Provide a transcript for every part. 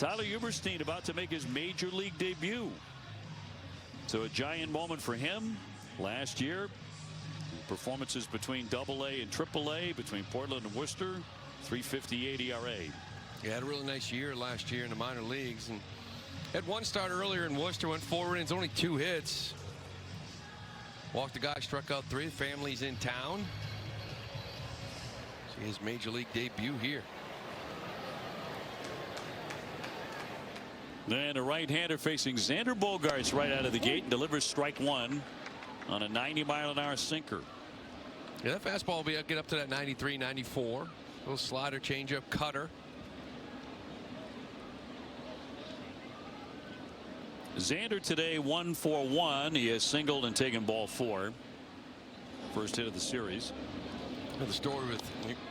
Tyler Uberstine about to make his major league debut. So a giant moment for him last year. Performances between AA and AAA, between Portland and Worcester. .358 ERA. He had a really nice year last year in the minor leagues, and had one start earlier in Worcester, went 4 innings, only 2 hits. Walked the guy, struck out 3. The family's in town. See his major league debut here. Then a right-hander facing Xander Bogaerts right out of the gate and delivers strike 1 on a 90-mile-an-hour sinker. Yeah, that fastball will get up to that 93, 94. Little slider, changeup, cutter. Xander today 1 for 1. He has singled and taken ball 4. First hit of the series. The story with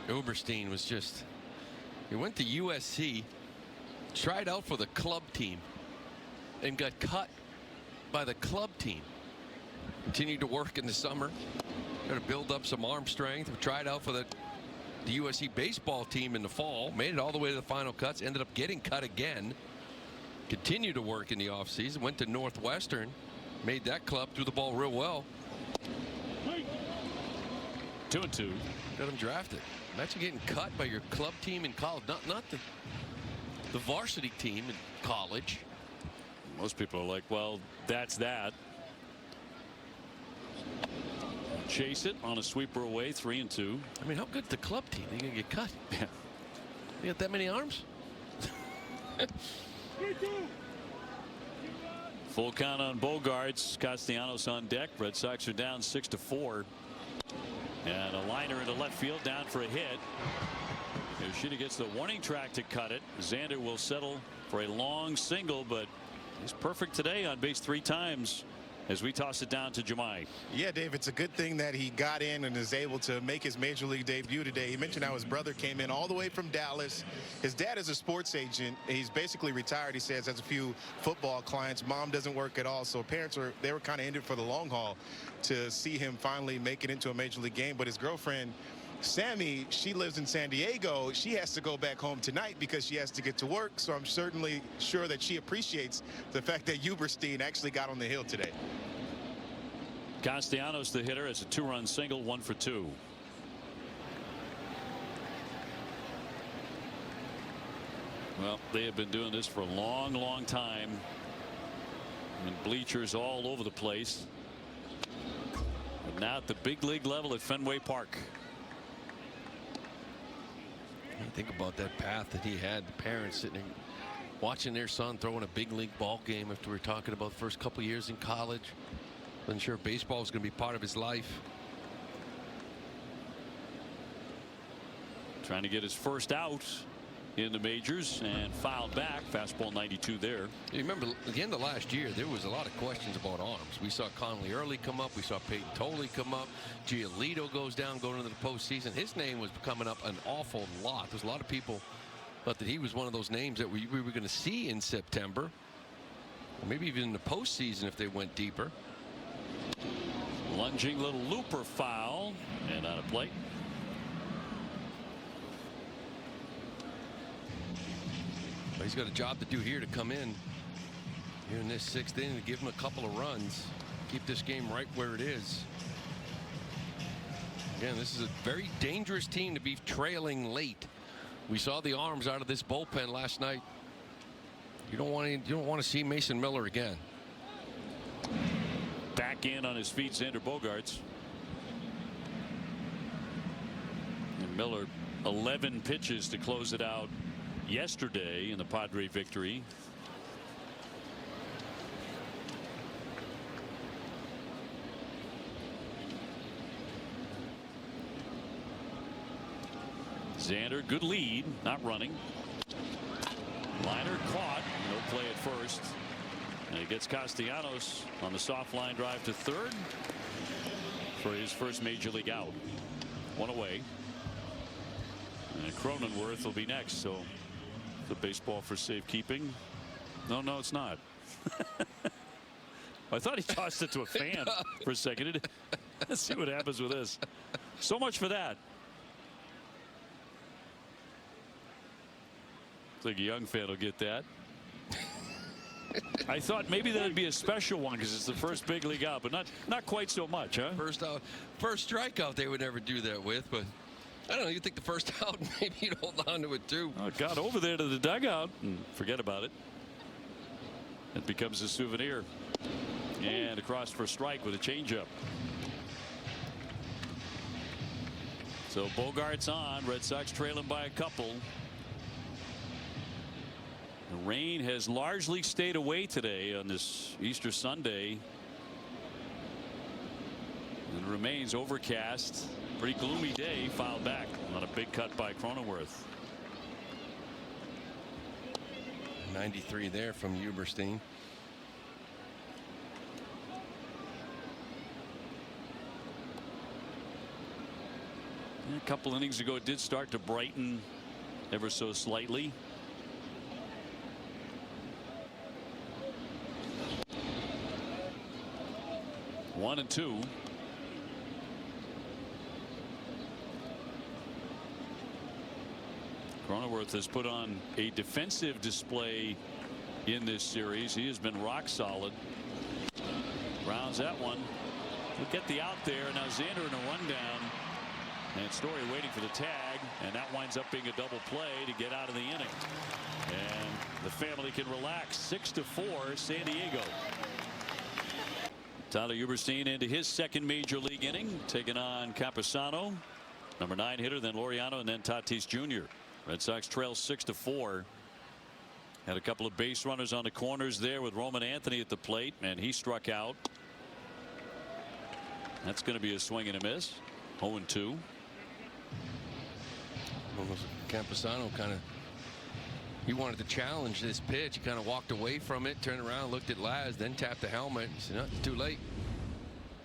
Uberstine was just, he went to USC, tried out for the club team, and got cut by the club team. Continued to work in the summer, got to build up some arm strength. Tried out for the USC baseball team in the fall, made it all the way to the final cuts, ended up getting cut again. Continued to work in the offseason, went to Northwestern, made that club, threw the ball real well. 2-2. Got him drafted. Imagine getting cut by your club team in college, not the varsity team in college. Most people are like, well, that's that. Chase it on a sweeper away, 3-2. I mean, how good's the club team? They're gonna get cut. Yeah. You got that many arms? Full count on Bogaerts. Castellanos on deck. Red Sox are down 6-4. And a liner into left field, down for a hit. Yoshida gets the warning track to cut it. Xander will settle for a long single, but he's perfect today, on base 3 times. As we toss it down to Jemai. Yeah, Dave, it's a good thing that he got in and is able to make his major league debut today. He mentioned how his brother came in all the way from Dallas. His dad is a sports agent. He's basically retired, he says, has a few football clients. Mom doesn't work at all, so parents were kind of in it for the long haul to see him finally make it into a major league game. But his girlfriend, Sammy, she lives in San Diego. She has to go back home tonight because she has to get to work. So I'm certainly sure that she appreciates the fact that Uberstine actually got on the hill today. Castellanos, the hitter, as a 2-run single, 1 for 2. Well, they have been doing this for a long, long time. And bleachers all over the place. But now at the big league level at Fenway Park. Think about that path that he had. The parents sitting there watching their son throwing a big league ball game after we were talking about the first couple of years in college. Wasn't sure baseball was going to be part of his life. Trying to get his first out in the majors and fouled back. Fastball 92 there. You remember at the end of last year, there was a lot of questions about arms. We saw Conley Early come up. We saw Peyton Tolley come up. Giolito goes down going into the postseason. His name was coming up an awful lot. There's a lot of people thought that he was one of those names that we were going to see in September. Or maybe even in the postseason if they went deeper. Lunging little looper foul and out of play. But he's got a job to do here to come in here in this 6th inning to give him a couple of runs, keep this game right where it is. Again, this is a very dangerous team to be trailing late. We saw the arms out of this bullpen last night. You don't want to see Mason Miller again. Back in on his feet, Xander Bogaerts. And Miller, 11 pitches to close it out yesterday in the Padre victory. Xander, good lead, not running. Liner caught, no play at first. And he gets Castellanos on the soft line drive to third for his first major league out. 1 away. And Cronenworth will be next. So the baseball for safekeeping. No, it's not. I thought he tossed it to a fan for a second. Let's see what happens with this. So much for that. I think a young fan will get that. I thought maybe that would be a special one because it's the first big league out, but not quite so much, huh? First strikeout they would never do that with, but I don't know. You think the first out, maybe you'd hold on to it too. Oh, it got over there to the dugout and forget about it. It becomes a souvenir. And across for a strike with a changeup. So Bogart's on. Red Sox trailing by a couple. The rain has largely stayed away today on this Easter Sunday. And it remains overcast. Pretty gloomy day. Fouled back on a big cut by Cronenworth. 93 there from Uberstine. A couple innings ago, it did start to brighten ever so slightly. One and two. Cronenworth has put on a defensive display in this series. He has been rock solid. Rounds that one. We'll get the out there. Now Xander in a rundown. And Story waiting for the tag, and that winds up being a double play to get out of the inning. And the family can relax. 6-4 San Diego. Tyler Uberstine into his second major league inning, taking on Camposano, number 9 hitter, then Laureano, and then Tatis Jr. Red Sox trail 6-4. Had a couple of base runners on the corners there with Roman Anthony at the plate, and he struck out. That's going to be a swing and a miss. 0-2. Camposano he wanted to challenge this pitch. He kind of walked away from it, turned around, looked at Laz, then tapped the helmet. He said, no, it's too late.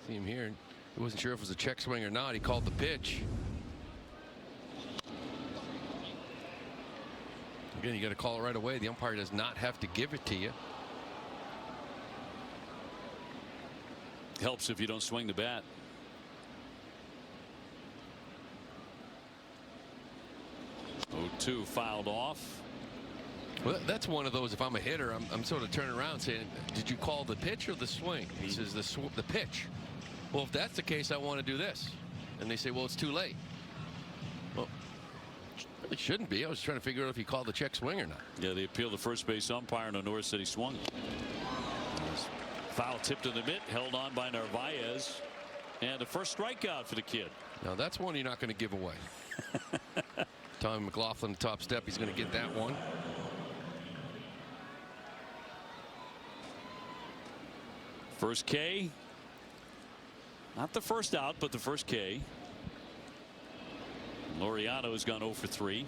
See him here. He wasn't sure if it was a check swing or not. He called the pitch. Again, you got to call it right away. The umpire does not have to give it to you. Helps if you don't swing the bat. Two fouled off. Well, that's one of those. If I'm a hitter, I'm sort of turning around saying, did you call the pitch or the swing? He says the pitch. Well, if that's the case, I want to do this. And they say, well, it's too late. Well, it shouldn't be. I was trying to figure out if he called the check swing or not. Yeah, they appealed the first base umpire, and Norris said he swung. Foul tipped in the mitt, held on by Narvaez, and the first strikeout for the kid. Now that's one you're not going to give away. Tommy McLaughlin, top step. He's going to get that one. First K. Not the first out, but the first K. Laureano has gone 0 for 3.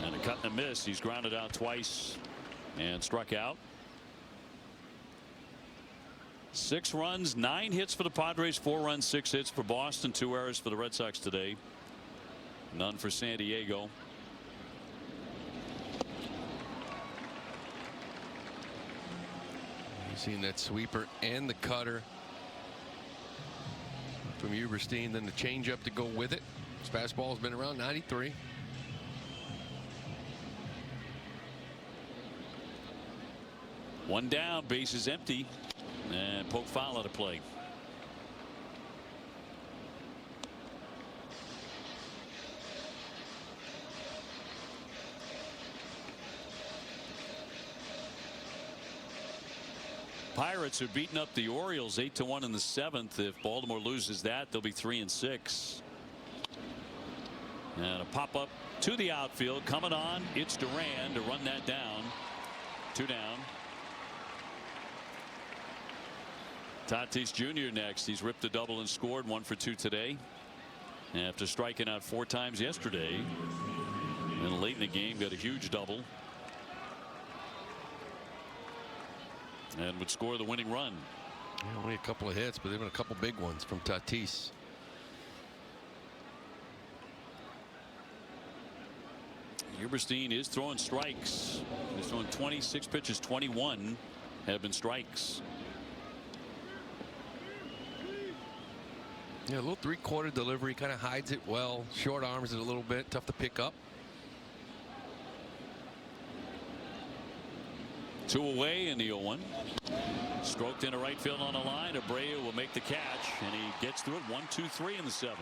And a cut and a miss. He's grounded out twice and struck out. 6 runs, 9 hits for the Padres, 4 runs, 6 hits for Boston, 2 errors for the Red Sox today. None for San Diego. You've seen that sweeper and the cutter from Uberstine, then the changeup to go with it. His fastball's been around 93. One down, base is empty, and poke foul out of play. Pirates are beating up the Orioles 8-1 in the 7th. If Baltimore loses that, they'll be 3-6. And a pop up to the outfield coming on. It's Duran to run that down. 2 down. Tatis Jr. next. He's ripped a double and scored 1 for 2 today. After striking out 4 times yesterday. And late in the game got a huge double. And would score the winning run. Yeah, only a couple of hits, but they've been a couple big ones from Tatis. Uberstine is throwing strikes. He's throwing 26 pitches, 21 have been strikes. Yeah, a little 3/4 delivery, kind of hides it well. Short arms it a little bit, tough to pick up. Two away in the 0-1. Stroked into right field on the line. Abreu will make the catch, and he gets through it. 1-2-3 in the 7th.